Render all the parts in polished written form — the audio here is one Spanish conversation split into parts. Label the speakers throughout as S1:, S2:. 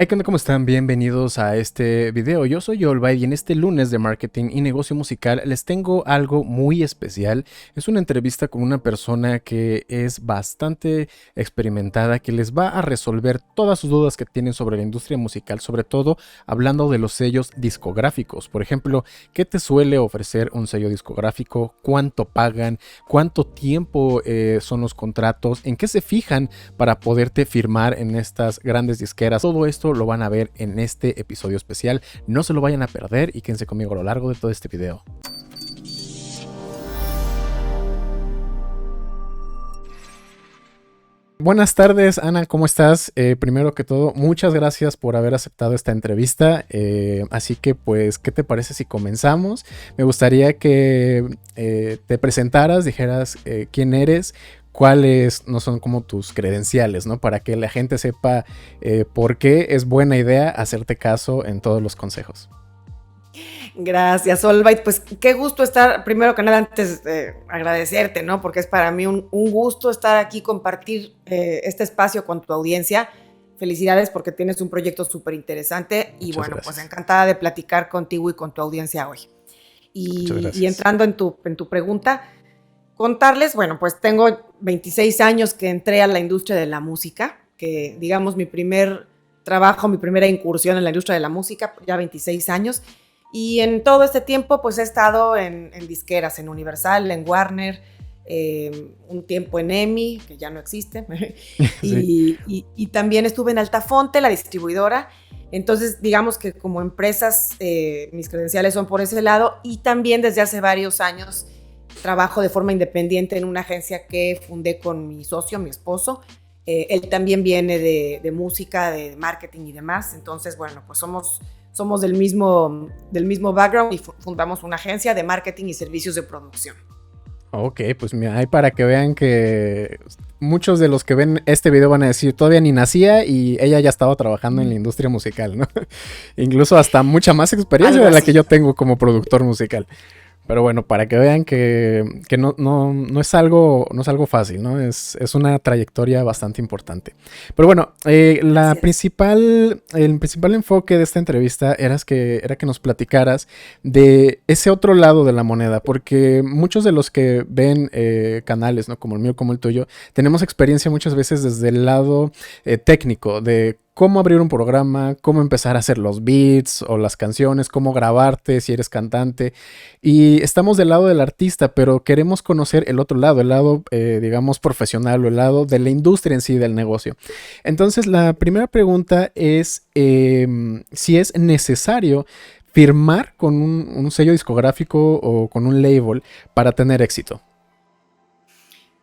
S1: Hey, ¿qué onda? ¿Cómo están? Bienvenidos a este video. Yo soy Olva y en este lunes de marketing y negocio musical les tengo algo muy especial. Es una entrevista con una persona que es bastante experimentada, que les va a resolver todas sus dudas que tienen sobre la industria musical, sobre todo hablando de los sellos discográficos. Por ejemplo, ¿qué te suele ofrecer un sello discográfico? ¿Cuánto pagan? ¿Cuánto tiempo son los contratos? ¿En qué se fijan para poderte firmar en estas grandes disqueras? Todo esto lo van a ver en este episodio especial. No se lo vayan a perder y quédense conmigo a lo largo de todo este video. Buenas tardes, Ana, ¿cómo estás? Primero que todo, muchas gracias por haber aceptado esta entrevista. Así que, pues, ¿qué te parece si comenzamos? Me gustaría que te presentaras, dijeras quién eres, cuáles no son como tus credenciales, ¿no? Para que la gente sepa por qué es buena idea hacerte caso en todos los consejos.
S2: Gracias, Olvait. Pues qué gusto estar, primero que nada, antes de agradecerte, ¿no? Porque es para mí un gusto estar aquí, compartir este espacio con tu audiencia. Felicidades porque tienes un proyecto súper interesante y
S1: Muchas
S2: bueno,
S1: gracias.
S2: pues encantada de platicar contigo y con tu audiencia hoy.
S1: Muchas
S2: Y
S1: gracias.
S2: entrando en tu pregunta, contarles, bueno, pues tengo 26 años que entré a la industria de la música, que digamos mi primer trabajo, mi primera incursión en la industria de la música, ya 26 años. Y en todo este tiempo, pues he estado en disqueras, en Universal, en Warner, un tiempo en EMI, que ya no existe,
S1: Sí.
S2: y también estuve en Altafonte, la distribuidora. Entonces, digamos que como empresas, mis credenciales son por ese lado, y también desde hace varios años trabajo de forma independiente en una agencia que fundé con mi socio, mi esposo. Él también viene de música, de marketing y demás. Entonces, bueno, pues somos del mismo background y fundamos una agencia de marketing y servicios de producción.
S1: Ok, pues mira, ahí para que vean que muchos de los que ven este video van a decir, todavía ni nacía y ella ya estaba trabajando en la industria musical, ¿no? Incluso hasta mucha más experiencia
S2: Algo
S1: de la que
S2: así.
S1: yo tengo como productor musical. Pero bueno, para que vean que no es algo fácil, ¿no? Es una trayectoria bastante importante. Pero bueno,
S2: Gracias.
S1: el principal enfoque de esta entrevista era que nos platicaras de ese otro lado de la moneda, porque muchos de los que ven canales, ¿no? Como el mío, como el tuyo, tenemos experiencia muchas veces desde el lado técnico, de cómo abrir un programa, cómo empezar a hacer los beats o las canciones, cómo grabarte si eres cantante. Y estamos del lado del artista, pero queremos conocer el otro lado, el lado, digamos, profesional o el lado de la industria en sí del negocio. Entonces, la primera pregunta es si es necesario firmar con un sello discográfico o con un label para tener éxito.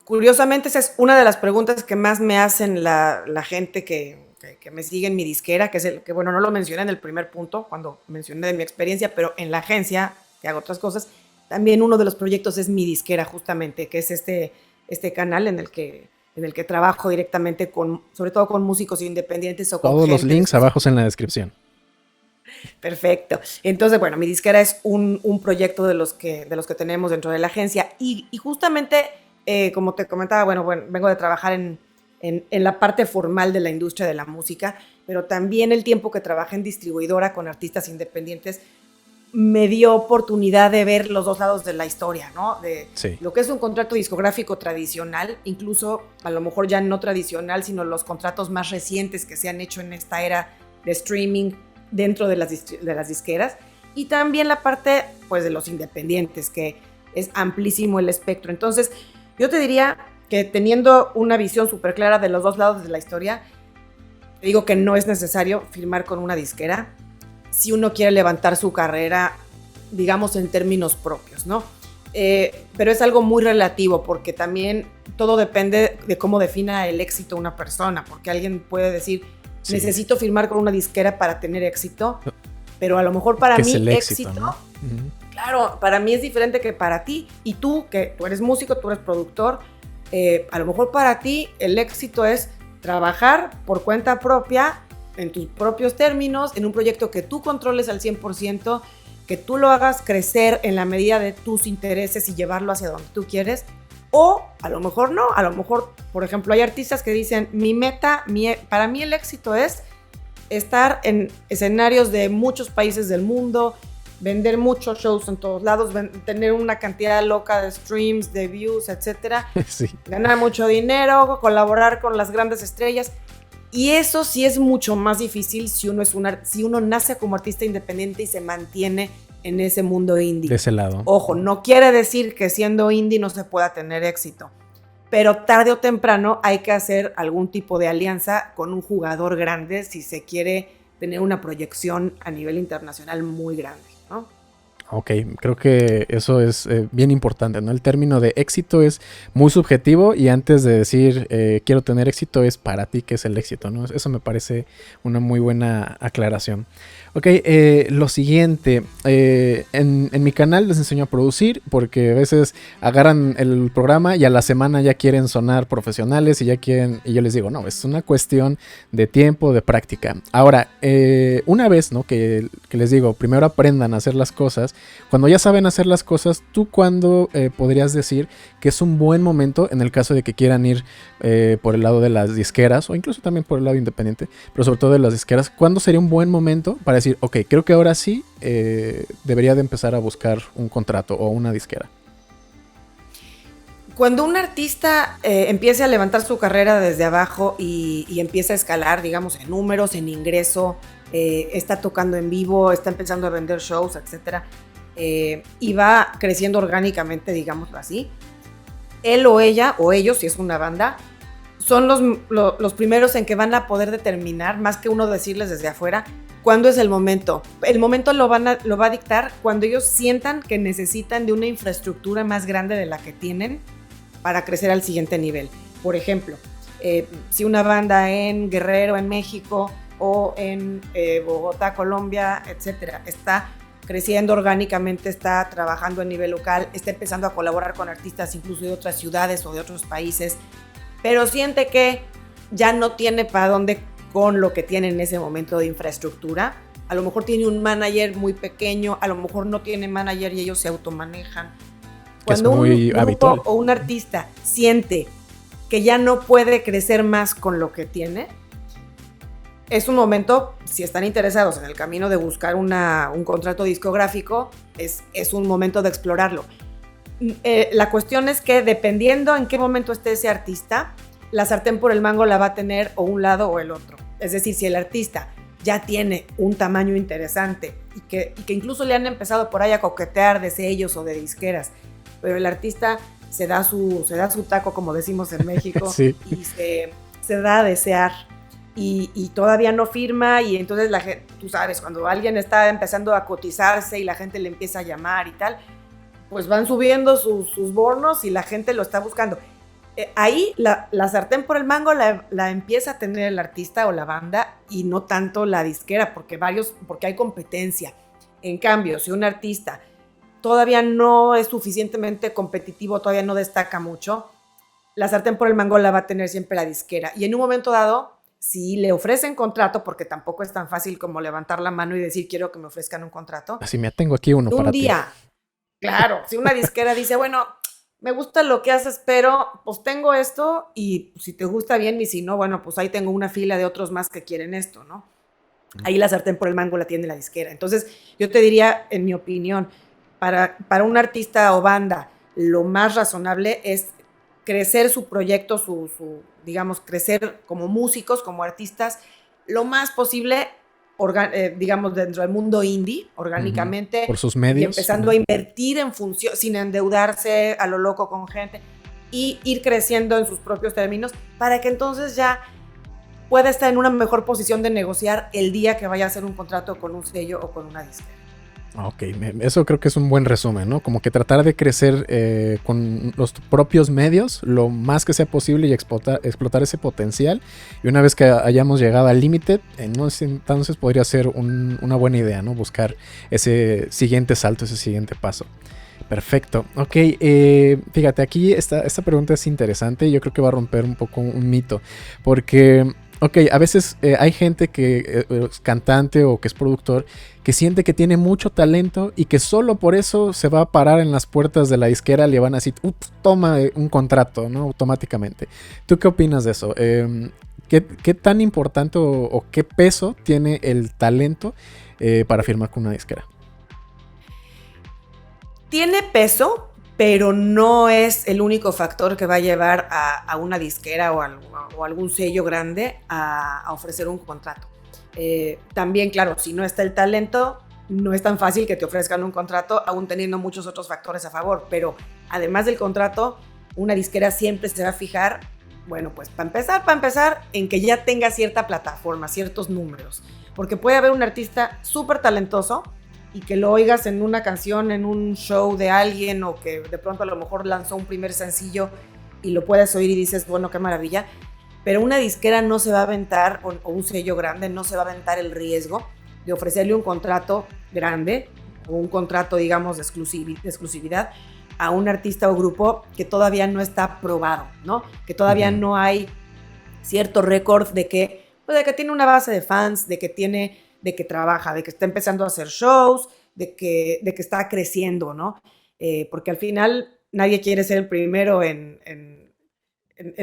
S2: Curiosamente, esa es una de las preguntas que más me hacen la gente que me sigue en mi disquera, que es el que, bueno, no lo mencioné en el primer punto, cuando mencioné de mi experiencia, pero en la agencia, que hago otras cosas, también uno de los proyectos es mi disquera, justamente, que es este canal en el que trabajo directamente con, sobre todo con músicos independientes o con
S1: Todos los
S2: gente de
S1: links
S2: sus.
S1: abajo en la descripción.
S2: Perfecto. Entonces, bueno, mi disquera es un proyecto de los que tenemos dentro de la agencia y justamente, como te comentaba, bueno, vengo de trabajar en la parte formal de la industria de la música, pero también el tiempo que trabajé en distribuidora con artistas independientes me dio oportunidad de ver los dos lados de la historia, ¿no? De
S1: Sí.
S2: lo que es un contrato discográfico tradicional, incluso a lo mejor ya no tradicional, sino los contratos más recientes que se han hecho en esta era de streaming dentro de las disqueras, y también la parte, pues, de los independientes, que es amplísimo el espectro. Entonces, yo te diría que teniendo una visión súper clara de los dos lados de la historia, te digo que no es necesario firmar con una disquera si uno quiere levantar su carrera, digamos, en términos propios, ¿no? Pero es algo muy relativo porque también todo depende de cómo defina el éxito una persona, porque alguien puede decir,
S1: Sí.
S2: necesito firmar con una disquera para tener éxito, pero a lo mejor para
S1: ¿Qué es
S2: mí
S1: el éxito,
S2: éxito,
S1: no? Uh-huh.
S2: claro, para mí es diferente que para ti. Y tú, que tú eres músico, tú eres productor, a lo mejor para ti el éxito es trabajar por cuenta propia, en tus propios términos, en un proyecto que tú controles al 100%, que tú lo hagas crecer en la medida de tus intereses y llevarlo hacia donde tú quieres. O a lo mejor no, a lo mejor, por ejemplo, hay artistas que dicen, para mí el éxito es estar en escenarios de muchos países del mundo, vender muchos shows en todos lados, tener una cantidad loca de streams, de views, etcétera,
S1: Sí.
S2: ganar mucho dinero, colaborar con las grandes estrellas. Y eso sí es mucho más difícil si uno nace como artista independiente y se mantiene en ese mundo indie.
S1: De ese lado.
S2: Ojo, no quiere decir que siendo indie no se pueda tener éxito, pero tarde o temprano hay que hacer algún tipo de alianza con un jugador grande si se quiere tener una proyección a nivel internacional muy grande, ¿no?
S1: Ok, creo que eso es bien importante, ¿no? El término de éxito es muy subjetivo y antes de decir quiero tener éxito es para ti que es el éxito, ¿no? Eso me parece una muy buena aclaración. Ok, lo siguiente, en mi canal les enseño a producir porque a veces agarran el programa y a la semana ya quieren sonar profesionales y ya quieren, y yo les digo, no, es una cuestión de tiempo, de práctica. Ahora, una vez, ¿no? Que les digo, primero aprendan a hacer las cosas. Cuando ya saben hacer las cosas, ¿tú cuándo podrías decir que es un buen momento en el caso de que quieran ir por el lado de las disqueras o incluso también por el lado independiente, pero sobre todo de las disqueras? ¿Cuándo sería un buen momento para decir, ok, creo que ahora sí debería de empezar a buscar un contrato o una disquera?
S2: Cuando un artista empiece a levantar su carrera desde abajo y empieza a escalar, digamos, en números, en ingreso, está tocando en vivo, está empezando a vender shows, etcétera, y va creciendo orgánicamente, digámoslo así, él o ella, o ellos, si es una banda, son los primeros en que van a poder determinar, más que uno decirles desde afuera, cuándo es el momento. El momento lo va a dictar cuando ellos sientan que necesitan de una infraestructura más grande de la que tienen para crecer al siguiente nivel. Por ejemplo, si una banda en Guerrero, en México, o en Bogotá, Colombia, etcétera, está creciendo orgánicamente, está trabajando a nivel local, está empezando a colaborar con artistas incluso de otras ciudades o de otros países, pero siente que ya no tiene para dónde con lo que tiene en ese momento de infraestructura. A lo mejor tiene un manager muy pequeño, a lo mejor no tiene manager y ellos se automanejan. Cuando un grupo habitual o un artista siente que ya no puede crecer más con lo que tiene, es un momento, si están interesados en el camino de buscar un contrato discográfico, es un momento de explorarlo. La cuestión es que dependiendo en qué momento esté ese artista, la sartén por el mango la va a tener o un lado o el otro. Es decir, si el artista ya tiene un tamaño interesante y que incluso le han empezado por ahí a coquetear de sellos o de disqueras, pero el artista se da su taco, como decimos en México, sí, y se da a desear. Y todavía no firma, y entonces la gente, tú sabes, cuando alguien está empezando a cotizarse y la gente le empieza a llamar y tal, pues van subiendo sus bonos y la gente lo está buscando. Ahí la sartén por el mango la empieza a tener el artista o la banda y no tanto la disquera, porque hay competencia. En cambio, si un artista todavía no es suficientemente competitivo, todavía no destaca mucho, la sartén por el mango la va a tener siempre la disquera. Y en un momento dado, si le ofrecen contrato, porque tampoco es tan fácil como levantar la mano y decir quiero que me ofrezcan un contrato.
S1: Así me tengo aquí uno para ti. Un día,
S2: claro, si una disquera dice, bueno, me gusta lo que haces, pero pues tengo esto y si te gusta bien y si no, bueno, pues ahí tengo una fila de otros más que quieren esto, ¿no? Ahí la sartén por el mango la tiene la disquera. Entonces, yo te diría, en mi opinión, para un artista o banda, lo más razonable es crecer su proyecto, digamos, crecer como músicos, como artistas, lo más posible, digamos, dentro del mundo indie, orgánicamente.
S1: Por sus medios.
S2: Y empezando a invertir en función, sin endeudarse a lo loco con gente, y ir creciendo en sus propios términos, para que entonces ya pueda estar en una mejor posición de negociar el día que vaya a hacer un contrato con un sello o con una disquera.
S1: Ok, eso creo que es un buen resumen, ¿no? Como que tratar de crecer con los propios medios lo más que sea posible y explotar ese potencial. Y una vez que hayamos llegado al límite, entonces podría ser una buena idea, ¿no? Buscar ese siguiente salto, ese siguiente paso. Perfecto. Ok, fíjate, aquí esta pregunta es interesante y yo creo que va a romper un poco un mito. Porque, ok, a veces hay gente que es cantante o que es productor que siente que tiene mucho talento y que solo por eso se va a parar en las puertas de la disquera, le van a decir, toma un contrato, ¿no? Automáticamente. ¿Tú qué opinas de eso? ¿qué tan importante o qué peso tiene el talento para firmar con una disquera?
S2: Tiene peso, pero no es el único factor que va a llevar a una disquera o algún sello grande a ofrecer un contrato. También, claro, si no está el talento, no es tan fácil que te ofrezcan un contrato, aún teniendo muchos otros factores a favor. Pero además del contrato, una disquera siempre se va a fijar, bueno, pues para empezar, en que ya tenga cierta plataforma, ciertos números. Porque puede haber un artista súper talentoso y que lo oigas en una canción, en un show de alguien, o que de pronto a lo mejor lanzó un primer sencillo y lo puedes oír y dices, bueno, qué maravilla. Pero una disquera no se va a aventar, o un sello grande, no se va a aventar el riesgo de ofrecerle un contrato grande o un contrato, digamos, de exclusividad a un artista o grupo que todavía no está probado, ¿no? Que todavía no hay cierto récord de que tiene una base de fans, de que trabaja, de que está empezando a hacer shows, de que está creciendo, ¿no? Porque al final nadie quiere ser el primero en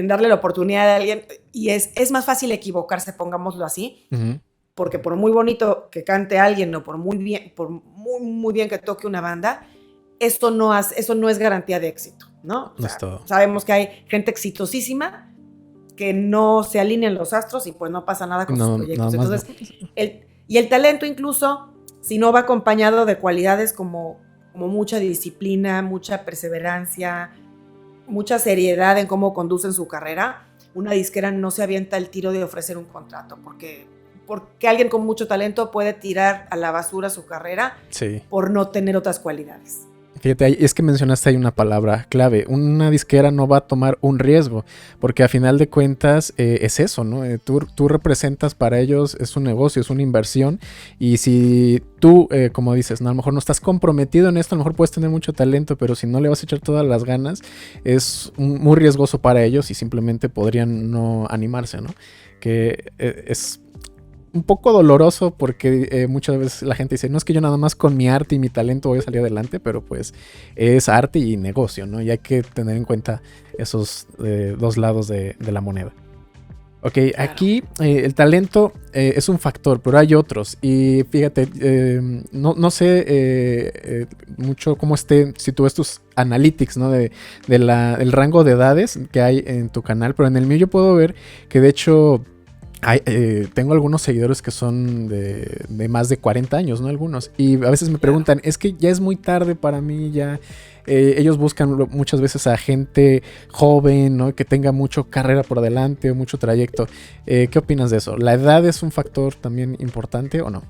S2: darle la oportunidad a alguien, y es más fácil equivocarse, pongámoslo así, porque por muy bonito que cante alguien o por muy bien que toque una banda, eso no es garantía de éxito, ¿no? O sea, sabemos que hay gente exitosísima que no se alinean los astros y pues no pasa nada con sus proyectos. Entonces, el talento, incluso si no va acompañado de cualidades como mucha disciplina, mucha perseverancia, mucha seriedad en cómo conducen su carrera, una disquera no se avienta el tiro de ofrecer un contrato, porque alguien con mucho talento puede tirar a la basura su carrera por no tener otras cualidades.
S1: Fíjate, es que mencionaste ahí una palabra clave. Una disquera no va a tomar un riesgo, porque a final de cuentas es eso, ¿no? Tú representas para ellos, es un negocio, es una inversión, y si tú, como dices, ¿no? A lo mejor no estás comprometido en esto, a lo mejor puedes tener mucho talento, pero si no le vas a echar todas las ganas, es muy riesgoso para ellos y simplemente podrían no animarse, ¿no? Que es un poco doloroso porque muchas veces la gente dice, no es que yo nada más con mi arte y mi talento voy a salir adelante, pero pues es arte y negocio, ¿no? Y hay que tener en cuenta esos dos lados de la moneda. Ok, claro. Aquí el talento es un factor, pero hay otros. Y fíjate, no sé mucho cómo si tú ves tus analytics, ¿no? del rango de edades que hay en tu canal, pero en el mío yo puedo ver que de hecho tengo algunos seguidores que son de más de 40 años, ¿no? Algunos. Y a veces me preguntan, es que ya es muy tarde para mí, ya. Ellos buscan muchas veces a gente joven, ¿no? Que tenga mucho carrera por delante, mucho trayecto. ¿Qué opinas de eso? ¿La edad es un factor también importante o no?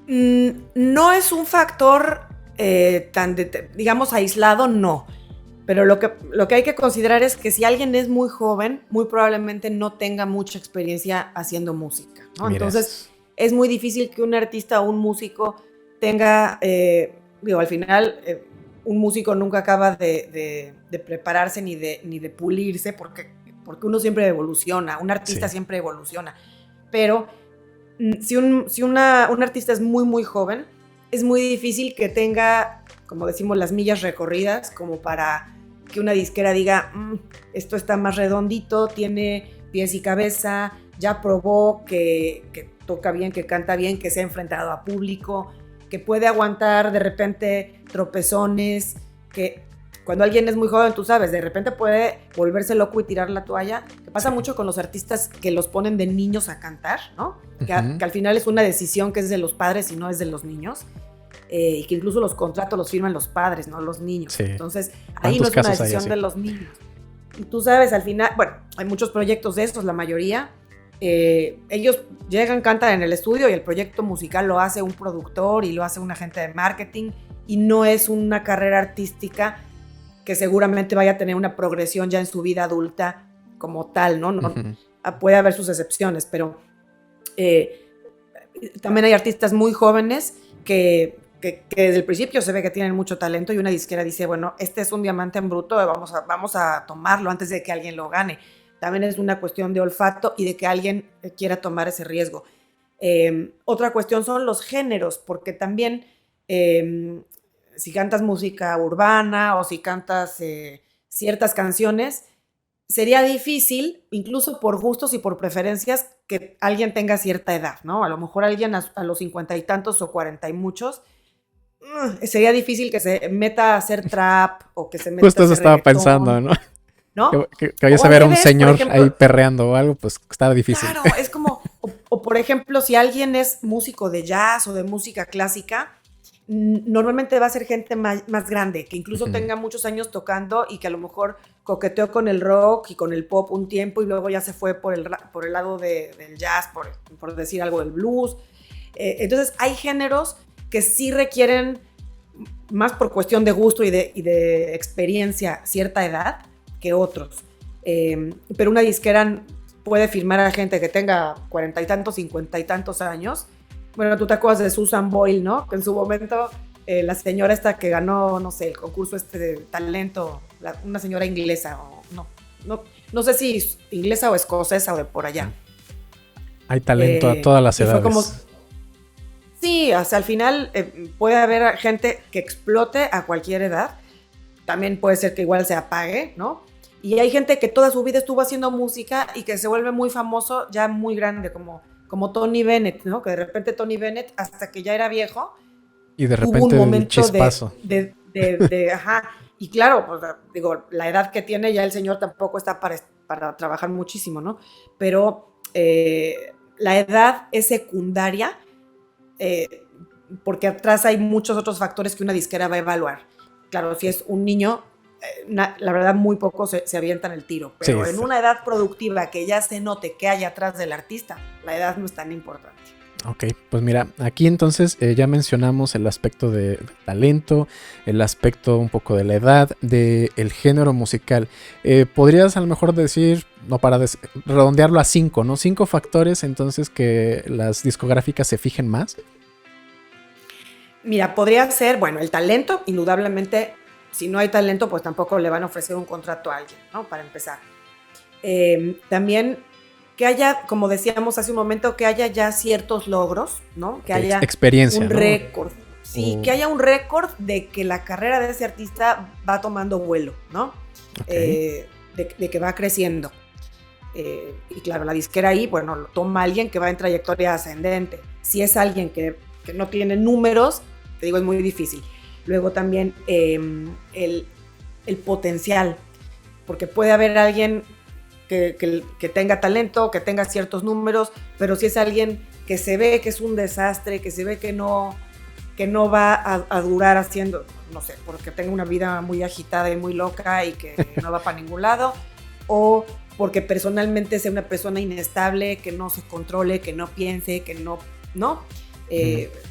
S2: No es un factor digamos, aislado, no. Pero lo que hay que considerar es que si alguien es muy joven, muy probablemente no tenga mucha experiencia haciendo música, ¿no? Entonces, es muy difícil que un artista o un músico tenga, al final, un músico nunca acaba de prepararse ni de pulirse, porque uno siempre evoluciona, un artista siempre evoluciona. Pero si un artista es muy, muy joven, es muy difícil que tenga, como decimos, las millas recorridas, como para que una disquera diga, esto está más redondito, tiene pies y cabeza, ya probó que toca bien, que canta bien, que se ha enfrentado a público, que puede aguantar de repente tropezones, que cuando alguien es muy joven, tú sabes, de repente puede volverse loco y tirar la toalla, que pasa mucho con los artistas que los ponen de niños a cantar, ¿no? Que al final es una decisión que es de los padres y no es de los niños. Y que incluso los contratos los firman los padres, no los niños. Sí. Entonces, ahí no es una decisión de los niños. Y tú sabes, al final, bueno, hay muchos proyectos de estos, la mayoría. Ellos llegan, cantan en el estudio y el proyecto musical lo hace un productor y lo hace un agente de marketing, y no es una carrera artística que seguramente vaya a tener una progresión ya en su vida adulta como tal, ¿no? Puede haber sus excepciones, pero también hay artistas muy jóvenes que desde el principio se ve que tienen mucho talento, y una disquera dice, bueno, este es un diamante en bruto, vamos a tomarlo antes de que alguien lo gane. También es una cuestión de olfato y de que alguien quiera tomar ese riesgo. Otra cuestión son los géneros, porque también si cantas música urbana o si cantas ciertas canciones, sería difícil, incluso por gustos y por preferencias, que alguien tenga cierta edad, ¿no? A lo mejor alguien a los 50 y tantos o 40 y muchos, sería difícil que se meta a hacer trap o que se meta
S1: Justo
S2: a
S1: eso
S2: hacer
S1: estaba pensando,
S2: reggaetón,
S1: ¿no?
S2: ¿no?
S1: Que vayas
S2: O
S1: a
S2: al
S1: ver a un
S2: revés, por
S1: señor ahí
S2: ejemplo,
S1: perreando o algo, pues estaba difícil.
S2: claro, es como, o por ejemplo, si alguien es músico de jazz o de música clásica, normalmente va a ser gente más grande, que incluso
S1: Ujú.
S2: tenga muchos años tocando y que a lo mejor coqueteó con el rock y con el pop un tiempo y luego ya se fue por el lado del jazz, por decir algo del blues. Entonces hay géneros que sí requieren, más por cuestión de gusto y de experiencia, cierta edad que otros. Pero una disquera puede firmar a gente que tenga 40 y tantos, 50 y tantos años. Bueno, tú te acuerdas de Susan Boyle, ¿no? Que en su momento la señora esta que ganó, no sé, el concurso este de talento, una señora inglesa, o no sé si es inglesa o escocesa o de por allá.
S1: Hay talento a todas las
S2: Y fue como,
S1: edades.
S2: sí, hasta al final puede haber gente que explote a cualquier edad. También puede ser que igual se apague, ¿no? Y hay gente que toda su vida estuvo haciendo música y que se vuelve muy famoso ya muy grande, como Tony Bennett, ¿no? Que de repente Tony Bennett, hasta que ya era viejo,
S1: Y de
S2: tuvo un
S1: repente el
S2: momento
S1: chispazo.
S2: ajá. Y claro, pues, digo, la edad que tiene ya el señor tampoco está para trabajar muchísimo, ¿no? Pero la edad es secundaria porque atrás hay muchos otros factores que una disquera va a evaluar. Claro, si es un niño, la verdad muy pocos se avientan el tiro, pero
S1: Sí,
S2: en una edad productiva que ya se note que hay atrás del artista, la edad no es tan importante.
S1: ok, pues mira, aquí entonces ya mencionamos el aspecto de talento, el aspecto un poco de la edad, del género musical. ¿Podrías a lo mejor decir, no para redondearlo a 5, ¿no? 5 factores entonces que las discográficas se fijen más.
S2: Mira, podría ser, bueno, el talento, indudablemente, si no hay talento, pues tampoco le van a ofrecer un contrato a alguien, ¿no? Para empezar. También que haya, como decíamos hace un momento, que haya ya ciertos logros, ¿no? Que haya
S1: Experiencia,
S2: un
S1: ¿no?
S2: récord. Sí, que haya un récord de que la carrera de ese artista va tomando vuelo, ¿no?
S1: Okay.
S2: De que va creciendo. Y claro, la disquera ahí, bueno, lo toma alguien que va en trayectoria ascendente. Si es alguien que no tiene números, te digo, es muy difícil. Luego también el potencial, porque puede haber alguien que tenga talento, que tenga ciertos números, pero si es alguien que se ve que es un desastre, que se ve que no va a durar haciendo, no sé, porque tenga una vida muy agitada y muy loca y que no va para ningún lado, o porque personalmente sea una persona inestable, que no se controle, que no piense, que no.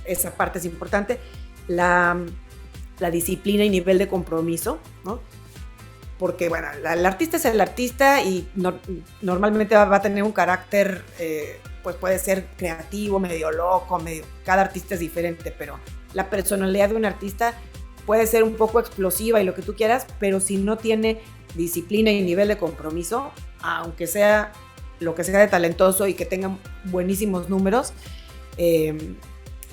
S2: Esa parte es importante. La disciplina y nivel de compromiso, ¿no? Porque, bueno, el artista es el artista y normalmente va a tener un carácter, pues puede ser creativo, medio loco, cada artista es diferente, pero la personalidad de un artista puede ser un poco explosiva y lo que tú quieras, pero si no tiene disciplina y nivel de compromiso, aunque sea lo que sea de talentoso y que tenga buenísimos números,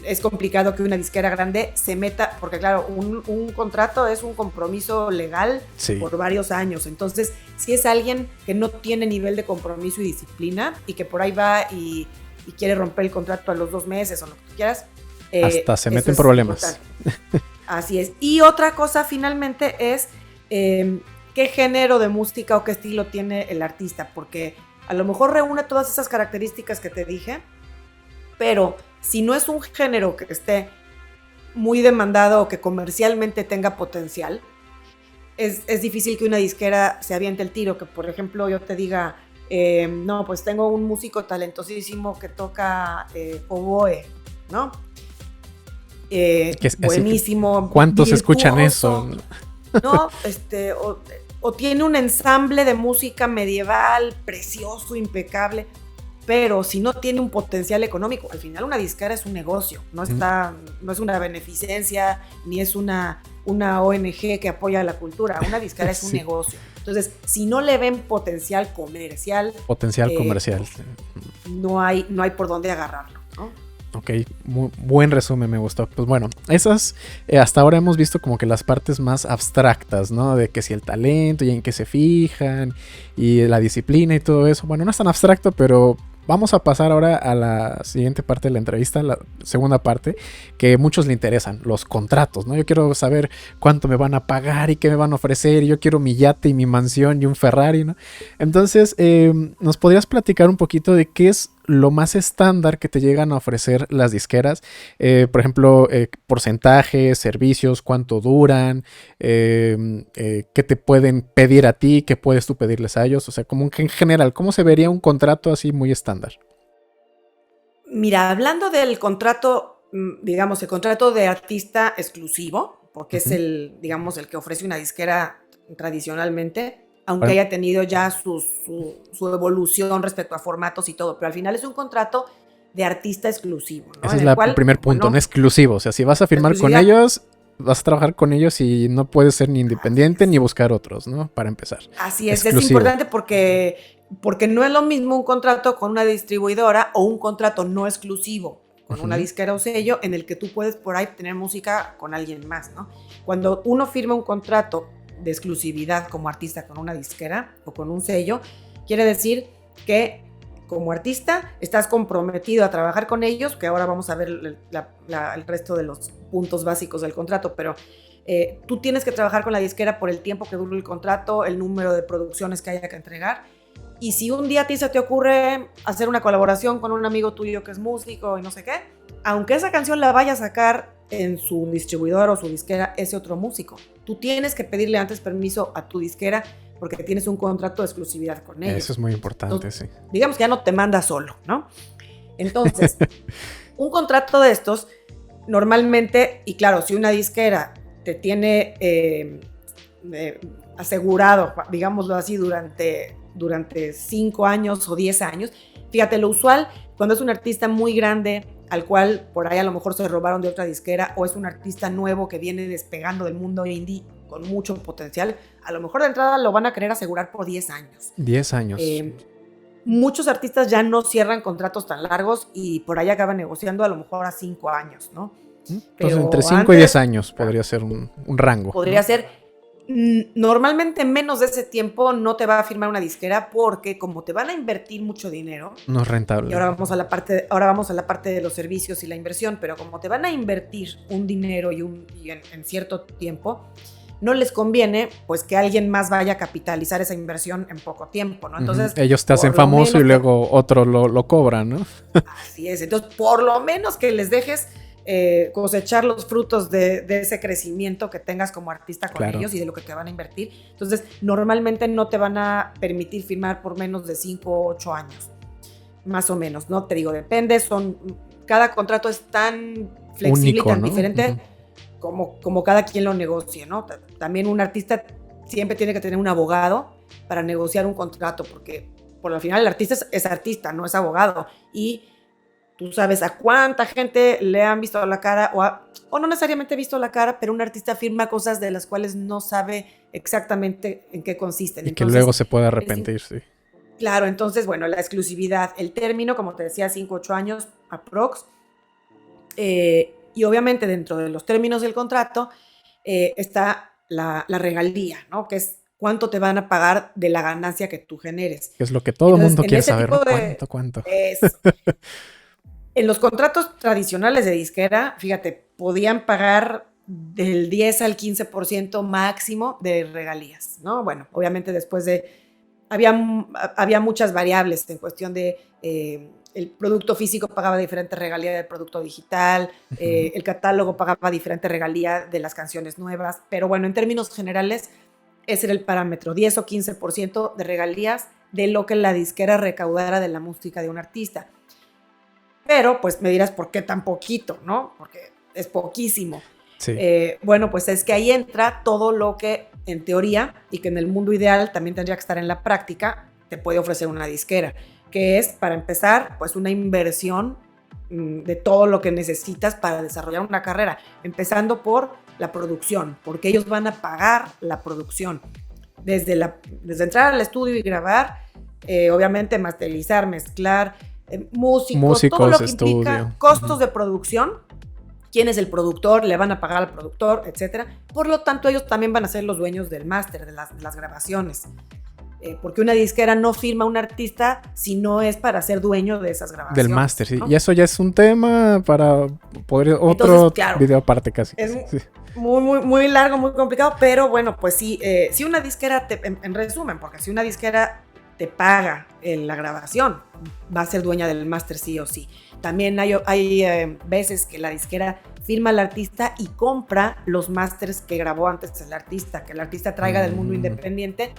S2: es complicado que una disquera grande se meta, porque claro, un contrato es un compromiso legal por varios años. Entonces, si es alguien que no tiene nivel de compromiso y disciplina y que por ahí va y quiere romper el contrato a los 2 meses o lo que tú quieras,
S1: hasta se meten problemas.
S2: Así es. Y otra cosa finalmente es qué género de música o qué estilo tiene el artista, porque a lo mejor reúne todas esas características que te dije, pero si no es un género que esté muy demandado o que comercialmente tenga potencial, es difícil que una disquera se aviente el tiro, que por ejemplo yo te diga, no, pues tengo un músico talentosísimo que toca oboe, ¿no? Buenísimo.
S1: ¿Cuántos
S2: virtuoso,
S1: escuchan eso?
S2: ¿No? O tiene un ensamble de música medieval precioso, impecable, pero si no tiene un potencial económico, al final una disquera es un negocio, no es una beneficencia, ni es una ONG que apoya la cultura, una disquera es un negocio. Entonces, si no le ven potencial comercial,
S1: comercial.
S2: no hay por dónde agarrarlo, ¿no?
S1: Ok, muy buen resumen, me gustó. Pues bueno, esas hasta ahora hemos visto como que las partes más abstractas, ¿no? De que si el talento y en qué se fijan y la disciplina y todo eso. Bueno, no es tan abstracto, pero vamos a pasar ahora a la siguiente parte de la entrevista, la segunda parte, que a muchos le interesan, los contratos, ¿no? Yo quiero saber cuánto me van a pagar y qué me van a ofrecer, y yo quiero mi yate y mi mansión y un Ferrari, ¿no? Entonces, ¿nos podrías platicar un poquito de qué es lo más estándar que te llegan a ofrecer las disqueras? Por ejemplo, porcentajes, servicios, cuánto duran, qué te pueden pedir a ti, qué puedes tú pedirles a ellos, o sea, como que en general, ¿cómo se vería un contrato así muy estándar?
S2: Mira, hablando del contrato, digamos, el contrato de artista exclusivo, porque es el, digamos, el que ofrece una disquera tradicionalmente, aunque haya tenido ya su evolución respecto a formatos y todo, pero al final es un contrato de artista exclusivo, ¿no?
S1: Ese es el primer punto, no exclusivo. O sea, si vas a firmar con ellos, vas a trabajar con ellos y no puedes ser ni independiente ni buscar otros, ¿no? Para empezar.
S2: Así es importante porque no es lo mismo un contrato con una distribuidora o un contrato no exclusivo con una disquera o sello en el que tú puedes por ahí tener música con alguien más, ¿no? Cuando uno firma un contrato de exclusividad como artista con una disquera o con un sello, quiere decir que como artista estás comprometido a trabajar con ellos, que ahora vamos a ver el resto de los puntos básicos del contrato, pero tú tienes que trabajar con la disquera por el tiempo que dure el contrato, el número de producciones que haya que entregar. Y si un día a ti se te ocurre hacer una colaboración con un amigo tuyo que es músico y no sé qué, aunque esa canción la vaya a sacar en su distribuidor o su disquera ese otro músico, tú tienes que pedirle antes permiso a tu disquera porque tienes un contrato de exclusividad con ellos.
S1: Eso es muy importante, entonces, sí.
S2: Digamos que ya no te manda solo, ¿no? Entonces, un contrato de estos, normalmente, y claro, si una disquera te tiene asegurado, digámoslo así, durante 5 años o 10 años, fíjate, lo usual, cuando es un artista muy grande, al cual por ahí a lo mejor se robaron de otra disquera, o es un artista nuevo que viene despegando del mundo indie con mucho potencial, a lo mejor de entrada lo van a querer asegurar por 10 años.
S1: 10 años.
S2: Muchos artistas ya no cierran contratos tan largos y por ahí acaban negociando a lo mejor a 5 años, ¿no?
S1: Entonces, entre 5 y 10 años podría ser un rango.
S2: Podría ser. Normalmente menos de ese tiempo no te va a firmar una disquera porque como te van a invertir mucho dinero,
S1: no es rentable.
S2: Y ahora vamos a la parte de los servicios y la inversión, pero como te van a invertir un dinero y en cierto tiempo, no les conviene pues que alguien más vaya a capitalizar esa inversión en poco tiempo, ¿no? Entonces,
S1: ellos te hacen famoso y luego otro lo cobran, ¿no?
S2: Así es. Entonces, por lo menos que les dejes cosechar los frutos de ese crecimiento que tengas como artista con ellos y de lo que te van a invertir. Entonces, normalmente no te van a permitir firmar por menos de 5 o 8 años, más o menos, ¿no? Te digo, depende, cada contrato es tan flexible único, y tan diferente como cada quien lo negocie, ¿no? También un artista siempre tiene que tener un abogado para negociar un contrato, porque por al final el artista es artista, no es abogado, y tú sabes a cuánta gente le han visto la cara o no necesariamente visto la cara, pero un artista firma cosas de las cuales no sabe exactamente en qué consisten.
S1: Y entonces, que luego se puede arrepentir, sí.
S2: Claro, entonces, bueno, la exclusividad, el término, como te decía, 5 o 8 años aprox. Y obviamente dentro de los términos del contrato está la regalía, ¿no? Que es cuánto te van a pagar de la ganancia que tú generes.
S1: Que es lo que todo el mundo quiere saber, ¿no? ¿Cuánto?
S2: Eso. En los contratos tradicionales de disquera, fíjate, podían pagar del 10 al 15% máximo de regalías, ¿no? Bueno, obviamente después había muchas variables en cuestión de el producto físico pagaba diferente regalía del producto digital, el catálogo pagaba diferente regalía de las canciones nuevas, pero bueno, en términos generales, ese era el parámetro, 10 o 15% de regalías de lo que la disquera recaudara de la música de un artista. Pero, pues, me dirás, ¿por qué tan poquito, no? Porque es poquísimo.
S1: Sí.
S2: Bueno, pues es que ahí entra todo lo que, en teoría, y que en el mundo ideal también tendría que estar en la práctica, te puede ofrecer una disquera, que es, para empezar, pues una inversión de todo lo que necesitas para desarrollar una carrera, empezando por la producción, porque ellos van a pagar la producción. Desde entrar al estudio y grabar, obviamente masterizar, mezclar, músicos, todo lo que implica
S1: estudio.
S2: costos de producción. ¿Quién es el productor? ¿Le van a pagar al productor? Etcétera. Por lo tanto, ellos también van a ser los dueños del máster, de las grabaciones. Porque una disquera no firma a un artista si no es para ser dueño de esas grabaciones.
S1: Del máster, sí.
S2: ¿no?
S1: Y eso ya es un tema para poder otro
S2: Entonces, claro,
S1: video aparte casi.
S2: Es
S1: Sí.
S2: muy largo, muy complicado, pero bueno, pues sí, si una disquera, en resumen, porque si una disquera te paga la grabación, va a ser dueña del máster sí o sí. También hay veces que la disquera firma al artista y compra los másters que grabó antes el artista, que el artista traiga del mundo independiente.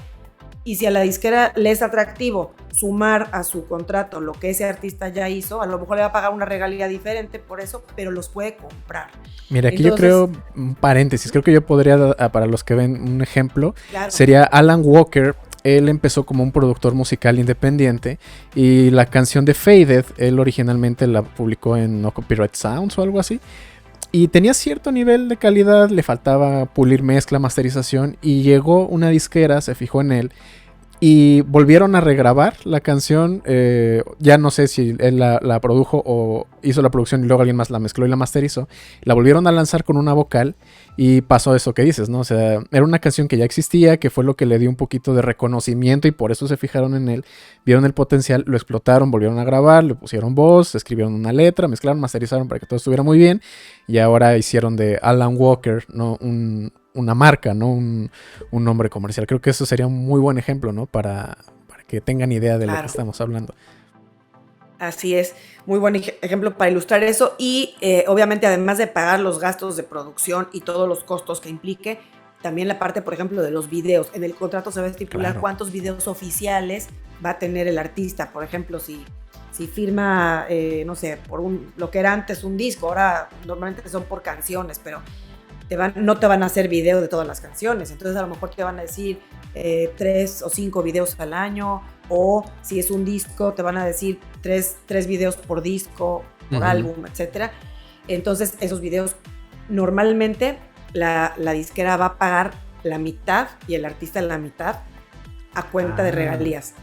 S2: Y si a la disquera le es atractivo sumar a su contrato lo que ese artista ya hizo, a lo mejor le va a pagar una regalía diferente por eso, pero los puede comprar.
S1: Mira, aquí entonces, yo creo, un paréntesis, creo que yo podría, para los que ven un ejemplo,
S2: claro,
S1: sería Alan Walker. Él empezó como un productor musical independiente y la canción de Faded, él originalmente la publicó en No Copyright Sounds o algo así. Y tenía cierto nivel de calidad, le faltaba pulir mezcla, masterización, y llegó una disquera, se fijó en él y volvieron a regrabar la canción. Ya no sé si él la produjo o hizo la producción y luego alguien más la mezcló y la masterizó. La volvieron a lanzar con una vocal y pasó eso que dices, ¿no? O sea, era una canción que ya existía, que fue lo que le dio un poquito de reconocimiento y por eso se fijaron en él, vieron el potencial, lo explotaron, volvieron a grabar, le pusieron voz, escribieron una letra, mezclaron, masterizaron para que todo estuviera muy bien y ahora hicieron de Alan Walker, ¿no? Una marca, ¿no? Un nombre comercial. Creo que eso sería un muy buen ejemplo, ¿no? Para que tengan idea de lo que estamos hablando.
S2: Así es, muy buen ejemplo para ilustrar eso y obviamente además de pagar los gastos de producción y todos los costos que implique, también la parte, por ejemplo, de los videos. En el contrato se va a estipular cuántos videos oficiales va a tener el artista. Por ejemplo, si firma, no sé, por lo que era antes un disco, ahora normalmente son por canciones, pero no te van a hacer video de todas las canciones, entonces a lo mejor te van a decir 3 o 5 videos al año, o si es un disco te van a decir 3 videos por disco, por álbum, etc. Entonces esos videos normalmente la disquera va a pagar la mitad y el artista la mitad a cuenta de regalías.